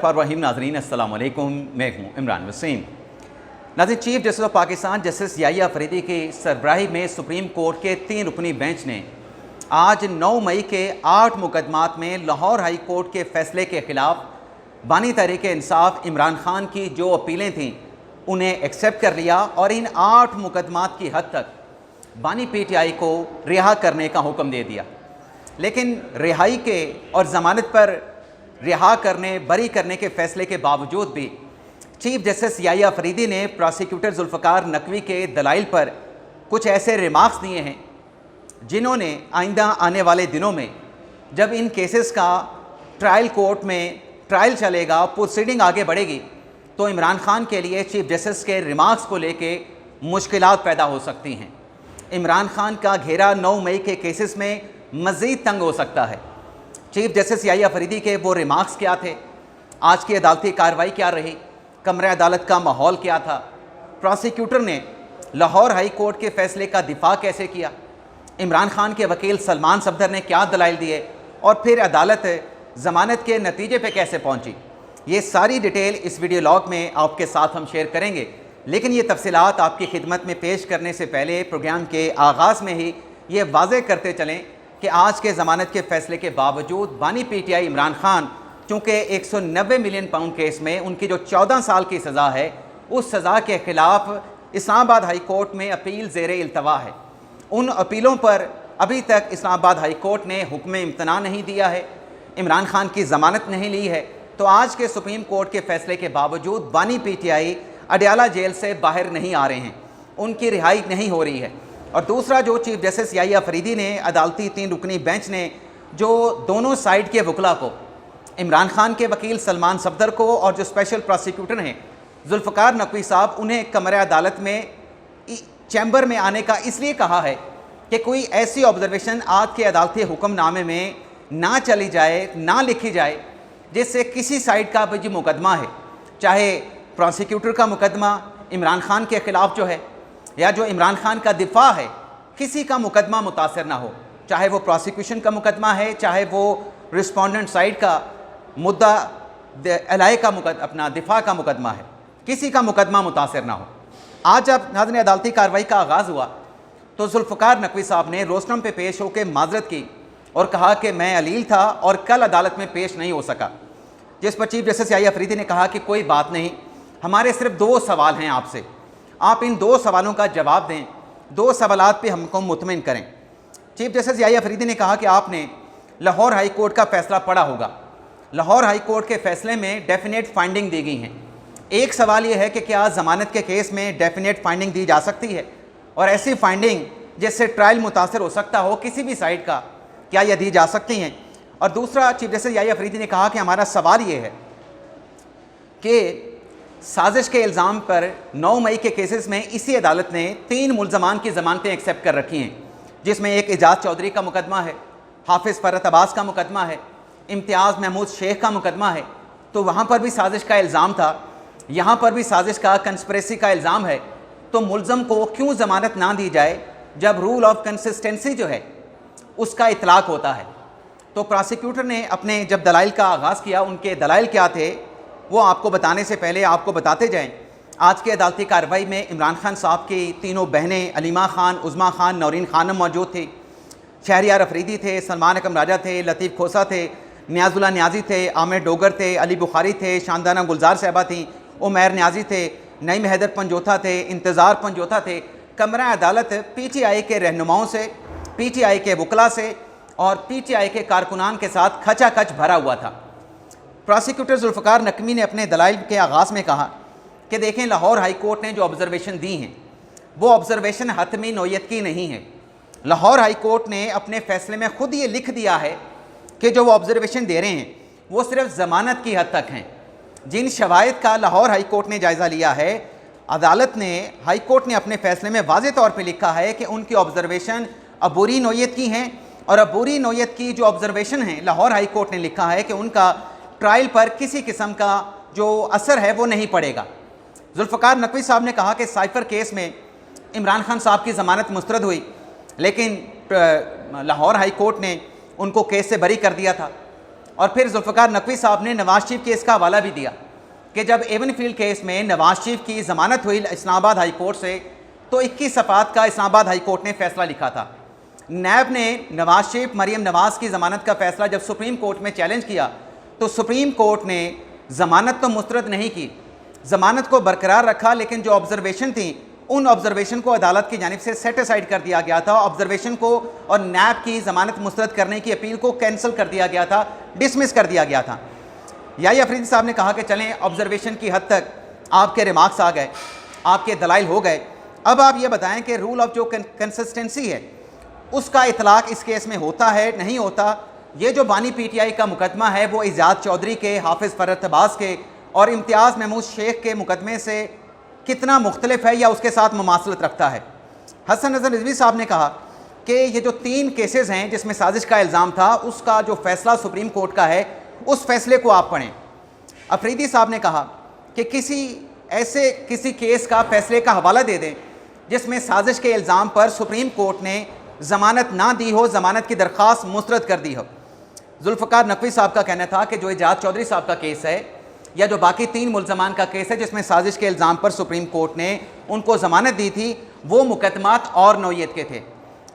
रहीम नाज़रीन अस्सलाम वालेकुम, मैं हूँ इमरान वसीम। नाज़रीन, chief justice of Pakistan justice Yahya Afridi की सरबराही में सुप्रीम कोर्ट के 3 रुकनी बेंच ने आज 9 मई के 8 मुकदमात में लाहौर हाई कोर्ट के फैसले के ख़िलाफ़ बानी तहरीक इंसाफ इमरान खान की जो अपीलें थीं उन्हें एक्सेप्ट कर लिया और इन 8 मुकदमात की हद तक बानी PTI को रिहा करने का हुक्म दे दिया। लेकिन रिहाई के और ज़मानत पर रिहा करने बरी करने के फ़ैसले के बावजूद भी चीफ जस्टिस याहिया अफरीदी ने प्रोसिक्यूटर जुल्फ़िकार नकवी के दलाइल पर कुछ ऐसे रिमार्क्स दिए हैं जिन्होंने आइंदा आने वाले दिनों में जब इन केसेस का ट्रायल कोर्ट में ट्रायल चलेगा, प्रोसीडिंग आगे बढ़ेगी, तो इमरान खान के लिए चीफ जस्टिस के रिमार्क्स को लेके मुश्किलात पैदा हो सकती हैं। इमरान खान का घेरा 9 मई के केसेस में मज़ीद तंग हो सकता है। चीफ जस्टिस याहिया अफरीदी के वो रिमार्क्स क्या थे, आज की अदालती कार्रवाई क्या रही, कमरे अदालत का माहौल क्या था, प्रोसिक्यूटर ने लाहौर हाई कोर्ट के फ़ैसले का दिफा कैसे किया, इमरान खान के वकील सलमान सफदर ने क्या दलाइल दिए और फिर अदालत ज़मानत के नतीजे पे कैसे पहुंची, ये सारी डिटेल इस वीडियो लॉग में आपके साथ हम शेयर करेंगे। लेकिन ये तफसीलात आपकी खिदमत में पेश करने से पहले प्रोग्राम के आगाज़ में ही ये वाज़ेह करते चलें कि आज के ज़मानत के फ़ैसले के बावजूद बानी PTI इमरान खान चूँकि 190 मिलियन पाउंड केस में उनकी जो 14 साल की सज़ा है, उस सज़ा के ख़िलाफ़ इस्लामाबाद हाई कोर्ट में अपील ज़ेर इल्तवा है। उन अपीलों पर अभी तक इस्लामाबाद हाई कोर्ट ने हुक्म इम्तना नहीं दिया है, इमरान खान की ज़मानत नहीं ली है। तो आज के सुप्रीम कोर्ट के फ़ैसले के बावजूद बानी PTI अडयाला जेल से बाहर नहीं आ रहे हैं, उनकी रिहाई नहीं हो रही है। और दूसरा, जो चीफ जस्टिस याहिया अफरीदी ने अदालती 3 रुकनी बेंच ने जो दोनों साइड के वकला को, इमरान खान के वकील सलमान सफदर को और जो स्पेशल प्रोसिक्यूटर हैं जुल्फ़िकार नकवी साहब, उन्हें कमरे अदालत में चैम्बर में आने का इसलिए कहा है कि कोई ऐसी ऑब्जर्वेशन आज के अदालती हुक्मनामे में ना चली जाए, ना लिखी जाए, जिससे किसी साइड का भी जो मुकदमा है, चाहे प्रोसिक्यूटर का मुकदमा इमरान खान के ख़िलाफ़ जो है या जो इमरान खान का दिफा है, किसी का मुकदमा मुतासर ना हो, चाहे वो प्रोसिक्यूशन का मुकदमा है, चाहे वो रिस्पोंडेंट साइड का मुद्दा अलाए का अपना दिफा का मुकदमा है, किसी का मुकदमा मुतासर ना हो। आज जब नाज़रीन अदालती कार्रवाई का आगाज़ हुआ तो जुल्फ़िकार नकवी साहब ने रोस्टम पे पेश होकर माजरत की और कहा कि मैं अलील था और कल अदालत में पेश नहीं हो सका। जिस पर चीफ जस्टिस याहिया अफरीदी ने कहा कि कोई बात नहीं, हमारे सिर्फ 2 सवाल हैं आपसे, आप इन 2 सवालों का जवाब दें, 2 सवालात पे हमको मुतमिन करें। चीफ जस्टिस याहिया अफरीदी ने कहा कि आपने लाहौर हाई कोर्ट का फ़ैसला पढ़ा होगा। लाहौर हाई कोर्ट के फ़ैसले में डेफिनेट फाइंडिंग दी गई हैं। एक सवाल ये है कि क्या ज़मानत के केस में डेफिनेट फाइंडिंग दी जा सकती है, और ऐसी फाइंडिंग जिससे ट्रायल मुतासर हो सकता हो किसी भी साइड का, क्या यह दी जा सकती हैं। और दूसरा, चीफ जस्टिस याहिया अफरीदी ने कहा कि हमारा सवाल ये है कि साजिश के इल्ज़ाम पर 9 मई के केसेस में इसी अदालत ने 3 मुल्ज़मान की ज़मानतें एक्सेप्ट कर रखी हैं, जिसमें एक एजाज चौधरी का मुकदमा है, हाफिज़ फरत अब्बास का मुकदमा है, इम्तियाज़ महमूद शेख का मुकदमा है। तो वहाँ पर भी साजिश का इल्ज़ाम था, यहाँ पर भी साजिश का, कंस्पिरेसी का इल्ज़ाम है। तो मुल्ज़म को क्यों ज़मानत ना दी जाए जब रूल ऑफ कंसिस्टेंसी जो है उसका इतलाक़ होता है। तो प्रोसिक्यूटर ने अपने जब दलाइल का आगाज़ किया, उनके दलाइल क्या थे वो आपको बताने से पहले आपको बताते जाएं। आज की अदालती कार्रवाई में इमरान खान साहब की तीनों बहनें अलीमा खान, उज़मा खान, नौरीन खानम मौजूद थी। शहरियार अफरीदी थे, सलमान अकम राजा थे, लतीफ़ खोसा थे, नियाज़ुल्लाह न्याजी थे, आमिर डोगर थे, अली बुखारी थे, शानदाना गुलजार साहबा थी, उमैर न्याजी थे, नईम हैदर पंजोथा थे, इंतज़ार पंजोथा थे। कमरा अदालत PTI के रहनुमाओं से, PTI के वकला से और PTI के कारकुनान के साथ खचाखच भरा हुआ था। प्रोसिक्यूटर जुल्फ़िकार नकवी ने अपने दलाइल के आगाज़ में कहा कि देखें, लाहौर हाई कोर्ट ने जो ऑब्ज़र्वेशन दी हैं वो ऑब्ज़र्वेशन हतमी नौयत की नहीं है। लाहौर हाई कोर्ट ने अपने फ़ैसले में ख़ुद ये लिख दिया है कि जो वो ऑब्ज़र्वेशन दे रहे हैं वो सिर्फ ज़मानत की हद तक हैं। जिन शवाहिद का लाहौर हाई कोर्ट ने जायज़ा लिया है, अदालत ने, हाई कोर्ट ने अपने फ़ैसले में वाज़ेह तौर पर लिखा है कि उनकी ऑब्ज़र्वेशन अबूरी नौयत की हैं, और अबूरी नौयत की जो ऑब्ज़र्वेशन है लाहौर हाई कोर्ट ने लिखा है कि उनका ट्रायल पर किसी किस्म का जो असर है वो नहीं पड़ेगा। जुल्फ़िकार नकवी साहब ने कहा कि साइफ़र केस में इमरान खान साहब की ज़मानत मुस्तरद हुई, लेकिन लाहौर हाई कोर्ट ने उनको केस से बरी कर दिया था और फिर जुल्फ़िकार नकवी साहब ने नवाज शरीफ केस का हवाला भी दिया कि जब एवनफील्ड केस में नवाज शरीफ की ज़मानत हुई इस्लामाबाद हाई कोर्ट से, तो 21 सफ़ात का इस्लामाबाद हाई कोर्ट ने फ़ैसला लिखा था। नैब ने नवाज शरीफ मरीम नवाज की ज़मानत का फ़ैसला जब सुप्रीम कोर्ट में चैलेंज किया, तो सुप्रीम कोर्ट ने ज़मानत तो मुस्तरद नहीं की, ज़मानत को बरकरार रखा, लेकिन जो ऑब्जर्वेशन थी उन ऑब्जर्वेशन को अदालत की जानिब से सेट असाइड कर दिया गया था। ऑब्जर्वेशन को और नैब की ज़मानत मुस्तरद करने की अपील को कैंसिल कर दिया गया था, डिसमिस कर दिया गया था। याहिया अफरीदी साहब ने कहा कि चलें, ऑब्जर्वेशन की हद तक आपके रिमार्क्स आ गए, आपके दलाइल हो गए, अब आप ये बताएं कि रूल ऑफ जो कंसिस्टेंसी है उसका इतलाक इस केस में होता है नहीं होता। ये जो बानी पीटीआई का मुकदमा है वो इजाज़ चौधरी के, हाफिज़ फ़रत अब्बास के और इम्तियाज़ महमूद शेख के मुकदमे से कितना मुख्तलिफ है या उसके साथ मुमासलत रखता है। हसन नज़र रिजवी साहब ने कहा कि ये जो 3 केसेस हैं जिसमें साजिश का इल्ज़ाम था, उसका जो फ़ैसला सुप्रीम कोर्ट का है उस फैसले को आप पढ़ें। अफरीदी साहब ने कहा कि किसी केस का फैसले का हवाला दे दें जिसमें साजिश के इल्ज़ाम पर सुप्रीम कोर्ट ने ज़मानत ना दी हो, ज़मानत की दरख्वास्त मुस्तरद कर दी हो। जुल्फ़िकार नकवी साहब का कहना था कि जो इजाज़ चौधरी साहब का केस है या जो बाकी 3 मुल्ज़मान का केस है जिसमें साजिश के इल्ज़ाम पर सुप्रीम कोर्ट ने उनको ज़मानत दी थी, वो मुकदमात और नौयत के थे।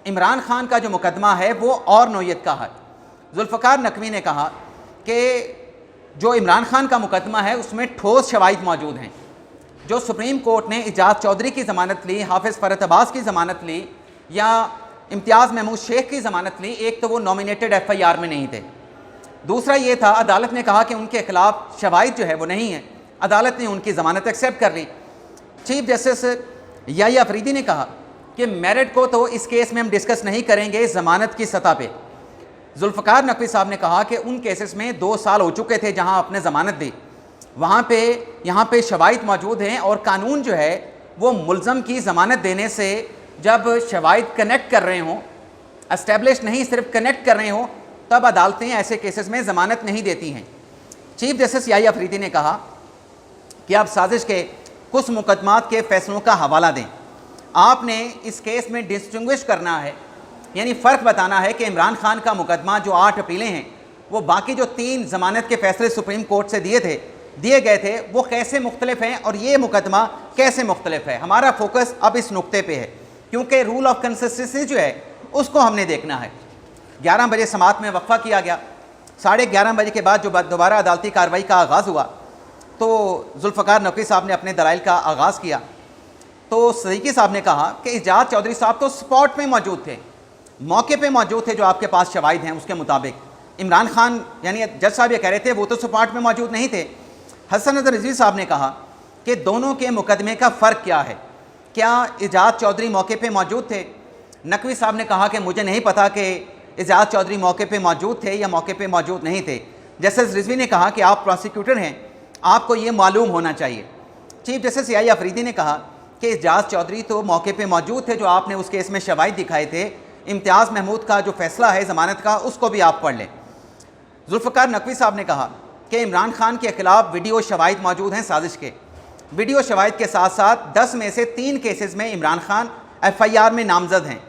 इमरान खान का जो मुकदमा है वो और नौयत का है। जुल्फ़िकार नकवी ने कहा कि जो इमरान खान का मुकदमा है उसमें ठोस शवाहिद मौजूद हैं। जो सुप्रीम कोर्ट ने इजाज़ चौधरी की ज़मानत ली, हाफिज़ फ़रत अब्बास की ज़मानत ली या इम्तियाज़ महमूद शेख की ज़मानत ली, एक तो वो नॉमिनेटेड FIR में नहीं थे, दूसरा ये था अदालत ने कहा कि उनके खिलाफ शवाहिद जो है वो नहीं है, अदालत ने उनकी ज़मानत एक्सेप्ट कर ली। चीफ जस्टिस याहिया अफरीदी ने कहा कि मेरिट को तो इस केस में हम डिस्कस नहीं करेंगे, ज़मानत की सतह पे। जुल्फ़िकार नकवी साहब ने कहा कि उन केसेस में 2 साल हो चुके थे जहां आपने ज़मानत दी, यहाँ पे शवाहिद मौजूद हैं और कानून जो है वो मुल्ज़म की ज़मानत देने से जब शवाहिद कनेक्ट कर रहे हों, एस्टेब्लिश नहीं सिर्फ कनेक्ट कर रहे हों, तब अदालतें ऐसे केसेस में ज़मानत नहीं देती हैं। चीफ जस्टिस याहिया अफरीदी ने कहा कि आप साजिश के कुछ मुकदमात के फ़ैसलों का हवाला दें। आपने इस केस में डिस्टिंग्विश करना है, यानी फ़र्क बताना है कि इमरान खान का मुकदमा जो 8 अपीलें हैं वो बाकी जो 3 ज़मानत के फ़ैसले सुप्रीम कोर्ट से दिए गए थे वो कैसे मुख्तलिफ हैं और ये मुकदमा कैसे मुख्तलिफ है। हमारा फोकस अब इस नुक्ते पे है क्योंकि रूल ऑफ कंसिस्टेंसी जो है उसको हमने देखना है। 11 बजे समात में वक्फा किया गया, 11:30 बजे के बाद जो दोबारा अदालती कार्रवाई का आगाज़ हुआ तो जुल्फ़िकार नकवी साहब ने अपने दलाइल का आगाज़ किया। तो सदीकी साहब ने कहा कि इजाज़ चौधरी साहब तो स्पॉट में मौजूद थे, मौके पे मौजूद थे, जो आपके पास शवाहिद हैं उसके मुताबिक। इमरान खान यानी जज साहब ये कह रहे थे वो तो स्पॉट में मौजूद नहीं थे। हसन नज़र रिजवी साहब ने कहा कि दोनों के मुकदमे का फ़र्क क्या है, क्या इजाज़ चौधरी मौके पे मौजूद थे? नकवी साहब ने कहा कि मुझे नहीं पता कि इजाज़ चौधरी मौके पे मौजूद थे या मौके पे मौजूद नहीं थे। जस्टिस रिजवी ने कहा कि आप प्रोसिक्यूटर हैं, आपको ये मालूम होना चाहिए। चीफ जस्टिस याहिया अफरीदी ने कहा कि इजाज़ चौधरी तो मौके पे मौजूद थे, जो आपने उस केस में शवाहिद दिखाए थे। इम्तियाज़ महमूद का जो फैसला है ज़मानत का उसको भी आप पढ़ लें। जुल्फ़िकार नकवी साहब ने कहा कि इमरान खान के ख़िलाफ़ वीडियो शवाहिद मौजूद हैं साजिश के। वीडियो शवाहिद के साथ साथ 10 में से 3 केसेस में इमरान खान FIR में नामजद हैं,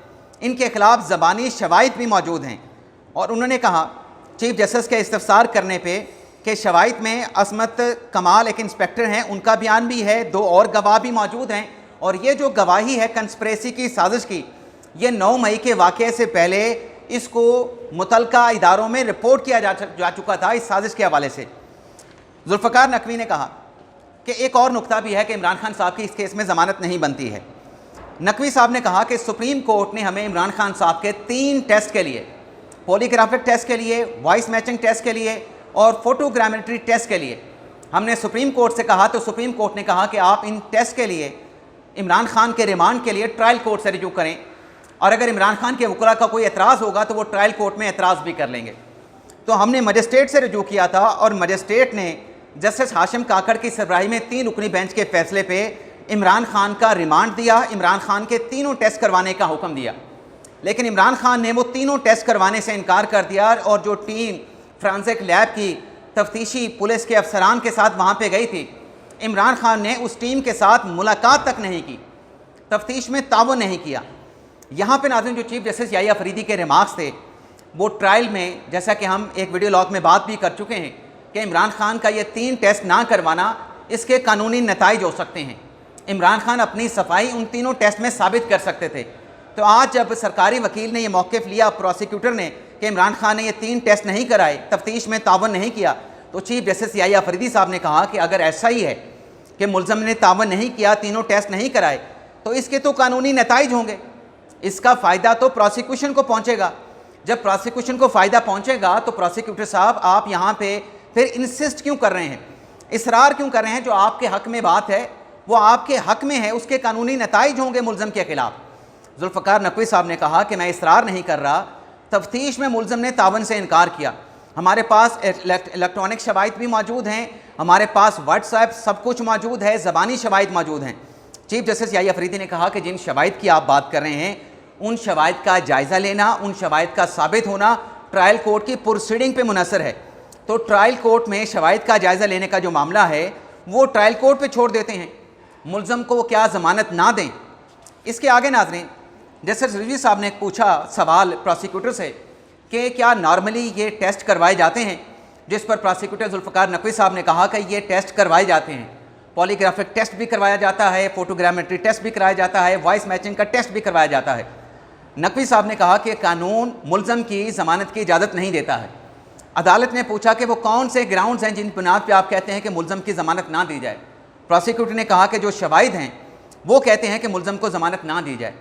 इनके ख़िलाफ़ ज़बानी शवाहिद भी मौजूद हैं। और उन्होंने कहा चीफ जस्टिस के इस्तफसार करने पे कि शवाहिद में असमत कमाल एक इंस्पेक्टर हैं, उनका बयान भी है, 2 और गवाह भी मौजूद हैं। और ये जो गवाही है कंस्पिरेसी की, साजिश की, ये 9 मई के वाक़े से पहले इसको मुतलका इदारों में रिपोर्ट किया जा चुका था इस साजिश के हवाले से। जुल्फ़िकार नकवी ने कहा कि एक और नुक्ता भी है कि इमरान खान साहब की इस केस में ज़मानत नहीं बनती है। नकवी साहब ने कहा कि सुप्रीम कोर्ट ने हमें इमरान खान साहब के 3 टेस्ट के लिए, पॉलीग्राफिक टेस्ट के लिए, वॉइस मैचिंग टेस्ट के लिए और फोटोग्रामेट्री टेस्ट के लिए हमने सुप्रीम कोर्ट से कहा, तो सुप्रीम कोर्ट ने कहा कि आप इन टेस्ट के लिए इमरान खान के रिमांड के लिए ट्रायल कोर्ट से रिजू करें, और अगर इमरान खान के वकला का कोई एतराज़ होगा तो वो ट्रायल कोर्ट में एतराज़ भी कर लेंगे। तो हमने मजिस्ट्रेट से रिजू किया था और मजिस्ट्रेट ने जस्टिस हाशिम काकड़ की सरबराही में 3 रुकनी बेंच के फैसले पे इमरान खान का रिमांड दिया, इमरान खान के 3 टेस्ट करवाने का हुक्म दिया। लेकिन इमरान खान ने वो 3 टेस्ट करवाने से इनकार कर दिया और जो टीम फ्रांसिक लैब की तफ्तीशी पुलिस के अफसरान के साथ वहाँ पे गई थी, इमरान खान ने उस टीम के साथ मुलाकात तक नहीं की, तफ्तीश में ताउन नहीं किया। यहाँ पे नाज़रीन जो चीफ जस्टिस याहिया अफरीदी के रिमार्क्स थे वो ट्रायल में, जैसा कि हम एक वीडियो लॉग में बात भी कर चुके हैं कि इमरान खान का ये 3 टेस्ट ना करवाना, इसके कानूनी नताइज हो सकते हैं। इमरान खान अपनी सफाई उन तीनों टेस्ट में साबित कर सकते थे। तो आज जब सरकारी वकील ने यह मौक़िफ़ लिया, प्रोसिक्यूटर ने, कि इमरान खान ने ये 3 टेस्ट नहीं कराए, तफ्तीश में तावन नहीं किया, तो चीफ जस्टिस याहिया अफरीदी साहब ने कहा कि अगर ऐसा ही है कि मुल्ज़म ने तावन नहीं किया, तीनों टेस्ट नहीं कराए, तो इसके तो कानूनी नताइज होंगे, इसका फ़ायदा तो प्रोसिक्यूशन को पहुँचेगा। जब प्रोसिक्यूशन को फ़ायदा पहुँचेगा तो प्रोसिक्यूटर साहब आप यहाँ पे फिर इंसिस्ट क्यों कर रहे हैं, इसरार क्यों कर रहे हैं? जो आपके हक़ में बात है वो आपके हक़ में है, उसके कानूनी नताइज होंगे मुल्ज़म के ख़िलाफ़। जुल्फ़िकार नकवी साहब ने कहा कि मैं इसरार नहीं कर रहा, तफ्तीश में मुल्ज़म ने तावन से इनकार किया, हमारे पास इलेक्ट्रॉनिक शवाहिद भी मौजूद हैं, हमारे पास व्हाट्सएप सब कुछ मौजूद है, ज़बानी शवाहिद मौजूद हैं। चीफ जस्टिस याहिया अफरीदी ने कहा कि जिन शवाहिद की आप बात कर रहे हैं, उन शवाहिद का जायज़ा लेना, उन शवाहिद का साबित होना ट्रायल कोर्ट की प्रोसीडिंग पे मुनहसर है। तो ट्रायल कोर्ट में शवाहिद का जायज़ा लेने का जो मामला है वो ट्रायल कोर्ट पे छोड़ देते हैं, मुल्ज़म को क्या ज़मानत ना दें। इसके आगे नाज़रीन, जस्टिस रिजवी साहब ने पूछा सवाल प्रोसिक्यूटर से कि क्या नॉर्मली ये टेस्ट करवाए जाते हैं, जिस पर प्रोसिक्यूटर जुल्फ़िकार नकवी साहब ने कहा कि ये टेस्ट करवाए जाते हैं, पॉलीग्राफिक टेस्ट भी करवाया जाता है, फोटोग्रामेट्री टेस्ट भी कराया जाता है, वॉइस मैचिंग का टेस्ट भी करवाया जाता है। नकवी साहब ने कहा कि कानून मुल्ज़म की ज़मानत की इजाज़त नहीं देता है। अदालत ने पूछा कि वो कौन से ग्राउंड्स हैं जिन बुनियाद पर आप कहते हैं कि मुल्ज़म की ज़मानत ना दी जाए। प्रोसिक्यूटर ने कहा कि जो शवाहिद हैं वो कहते हैं कि मुल्ज़म को ज़मानत ना दी जाए।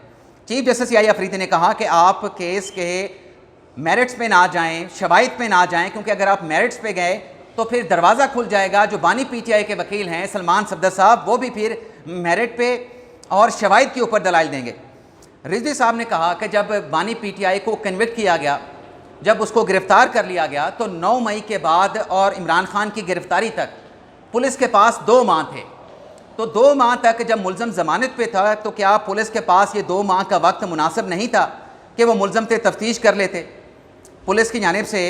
चीफ जस्टिस याहिया अफरीदी ने कहा कि आप केस के मेरिट्स पे ना जाएं, शवाहिद पे ना जाएं, क्योंकि अगर आप मेरिट्स पे गए तो फिर दरवाज़ा खुल जाएगा। जो बानी पीटीआई के वकील हैं सलमान सफदर साहब, वो भी फिर मेरिट पे और शवाहिद के ऊपर दलाइल देंगे। रिजवी साहब ने कहा कि जब बानी पीटीआई को कन्विक्ट किया गया, जब उसको गिरफ़्तार कर लिया गया, तो 9 मई के बाद और इमरान खान की गिरफ़्तारी तक पुलिस के पास 2 माह थे। तो 2 माह तक जब मुल्ज़म ज़मानत पे था, तो क्या पुलिस के पास ये 2 माह का वक्त मुनासिब नहीं था कि वो मुल्ज़म पे तफ्तीश कर लेते? पुलिस की जानिब से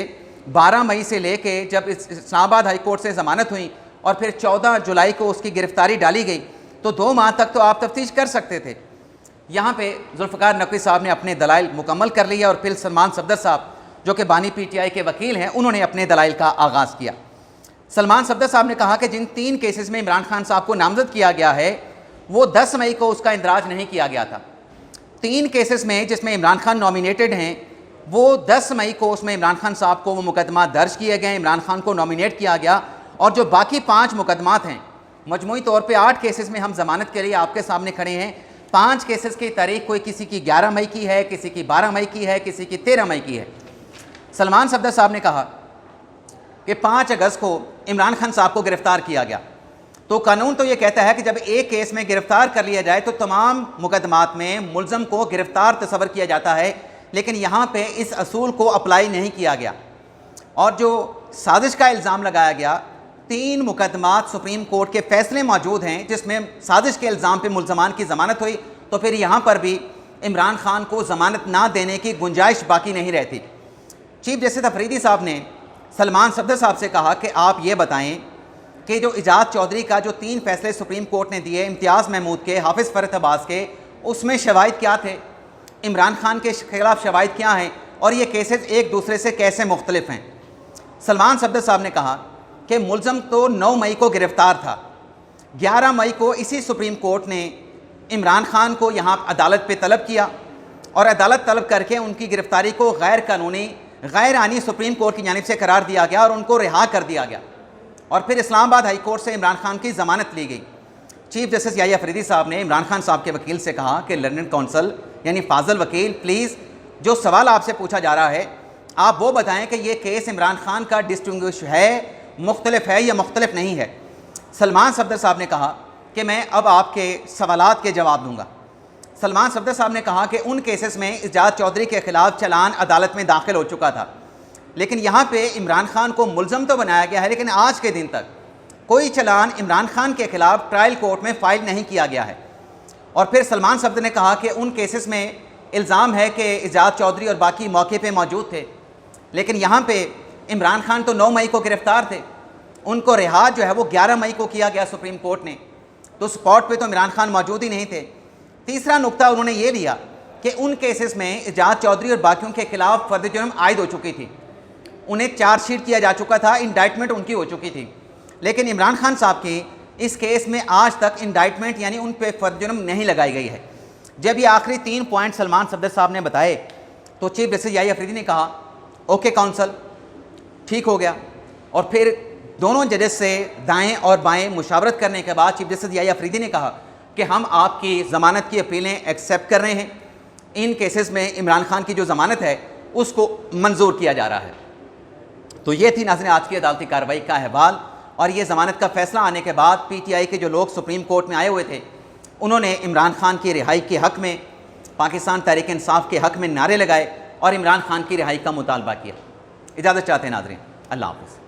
12 मई से लेके जब इस्लामाबाद हाई कोर्ट से ज़मानत हुई और फिर 14 जुलाई को उसकी गिरफ़्तारी डाली गई, तो 2 माह तक तो आप तफ्तीश कर सकते थे। यहाँ पे जुल्फ़िकार नकवी साहब ने अपने दलाइल मुकम्मल कर लिया और फिर सलमान सफदर साहब जो कि बानी पीटीआई के वकील हैं, उन्होंने अपने दलाइल का आगाज़ किया। सलमान सफदर साहब ने कहा कि जिन 3 केसेस में इमरान खान साहब को नामज़द किया गया है वो 10 मई को उसका इंदराज नहीं किया गया था। 3 केसेस में जिसमें इमरान खान नॉमिनेटेड हैं, वो 10 मई को उसमें इमरान खान साहब को वो मुकदमा दर्ज किए गए, इमरान खान को नॉमिनेट किया गया। और जो बाकी 5 मुकदमात हैं, मजमूई तौर पे 8 केसेस में हम ज़मानत के लिए आपके सामने खड़े हैं। 5 केसेस की तारीख कोई किसी की 11 मई की है, किसी की 12 मई की है, किसी की 13 मई की है। सलमान सफदर साहब ने कहा कि 5 अगस्त को इमरान खान साहब को गिरफ़्तार किया गया। तो कानून तो ये कहता है कि जब एक केस में गिरफ़्तार कर लिया जाए तो तमाम मुकदमात में मुल्ज़म को गिरफ़्तार तस्वर किया जाता है, लेकिन यहाँ पे इस असूल को अप्लाई नहीं किया गया। और जो साजिश का इल्ज़ाम लगाया गया, 3 मुकदमात सुप्रीम कोर्ट के फ़ैसले मौजूद हैं जिसमें साजिश के इल्ज़ाम पे मुल्ज़मान की ज़मानत हुई, तो फिर यहाँ पर भी इमरान खान को ज़मानत ना देने की गुंजाइश बाकी नहीं रहती। चीफ जस्टिस अफरीदी साहब ने सलमान सफदर साहब से कहा कि आप ये बताएं कि जो इजाज़ चौधरी का जो 3 फैसले सुप्रीम कोर्ट ने दिए, इम्तियाज़ महमूद के, हाफिज़ फ़रत अब्बास के, उसमें शवाहिद क्या थे, इमरान खान के ख़िलाफ़ शवाहिद क्या हैं और ये केसेस एक दूसरे से कैसे मुख्तलिफ हैं। सलमान सफदर साहब ने कहा कि मुल्ज़म तो 9 मई को गिरफ़्तार था, 11 मई को इसी सुप्रीम कोर्ट ने इमरान खान को यहाँ अदालत पे तलब किया और अदालत तलब करके उनकी गिरफ़्तारी को गैर कानूनी, गैर आनी सुप्रीम कोर्ट की जानिब से करार दिया गया और उनको रिहा कर दिया गया। और फिर इस्लामाबाद हाई कोर्ट से इमरान खान की ज़मानत ली गई। चीफ जस्टिस याहिया अफरीदी साहब ने इमरान खान साहब के वकील से कहा कि लंदन काउंसिल यानी फाजल वकील, प्लीज़ जो सवाल आपसे पूछा जा रहा है आप वो बताएं कि ये केस इमरान खान का डिस्टिंग्विश है, मुख्तलिफ है या मुख्तलिफ नहीं है। सलमान सफदर साहब ने कहा कि मैं अब आपके सवालात के जवाब दूँगा। सलमान सफदर साहब ने कहा कि उन केसेस में इजाज़ चौधरी के ख़िलाफ़ चलान अदालत में दाखिल हो चुका था, लेकिन यहाँ पे इमरान खान को मुल्ज़म तो बनाया गया है, लेकिन आज के दिन तक कोई चलान इमरान खान के ख़िलाफ़ ट्रायल कोर्ट में फ़ाइल नहीं किया गया है। और फिर सलमान सफदर ने कहा कि उन केसेस में इल्ज़ाम है कि इजाज़ चौधरी और बाकी मौके पे मौजूद थे, लेकिन यहाँ पे इमरान खान तो 9 मई को गिरफ़्तार थे, उनको रिहा जो है वो 11 मई को किया गया सुप्रीम कोर्ट ने, तो स्पॉट पे तो इमरान खान मौजूद ही नहीं थे। तीसरा नुक्ता उन्होंने ये लिया कि उन केसेस में एजाज चौधरी और बाकियों के खिलाफ फर्द जुर्म आयद हो चुकी थी, उन्हें चार्जशीट किया जा चुका था, इंडाइटमेंट उनकी हो चुकी थी। लेकिन इमरान खान साहब की इस केस में आज तक इंडाइटमेंट यानी उन पे फर्द जुर्म नहीं लगाई गई है। जब ये आखिरी 3 पॉइंट सलमान सफदर साहब ने बताए तो चीफ जस्टिस याहिया अफरीदी ने कहा ओके काउंसल, ठीक हो गया। और फिर दोनों जजेस से दाएं और बाएं मुशावरत करने के बाद चीफ जस्टिस याहिया अफरीदी ने कहा कि हम आपकी ज़मानत की अपीलें एक्सेप्ट कर रहे हैं, इन केसेस में इमरान खान की जो ज़मानत है उसको मंजूर किया जा रहा है। तो ये थी नाज़रीन आज की अदालती कार्रवाई का अहवाल। और ये ज़मानत का फैसला आने के बाद PTI के जो लोग सुप्रीम कोर्ट में आए हुए थे उन्होंने इमरान खान की रिहाई के हक़ में, पाकिस्तान तहरीक इंसाफ के हक़ में नारे लगाए और इमरान खान की रिहाई का मुतालबा किया। इजाज़त चाहते हैं नाज़रीन, अल्लाह हाफ़िज़।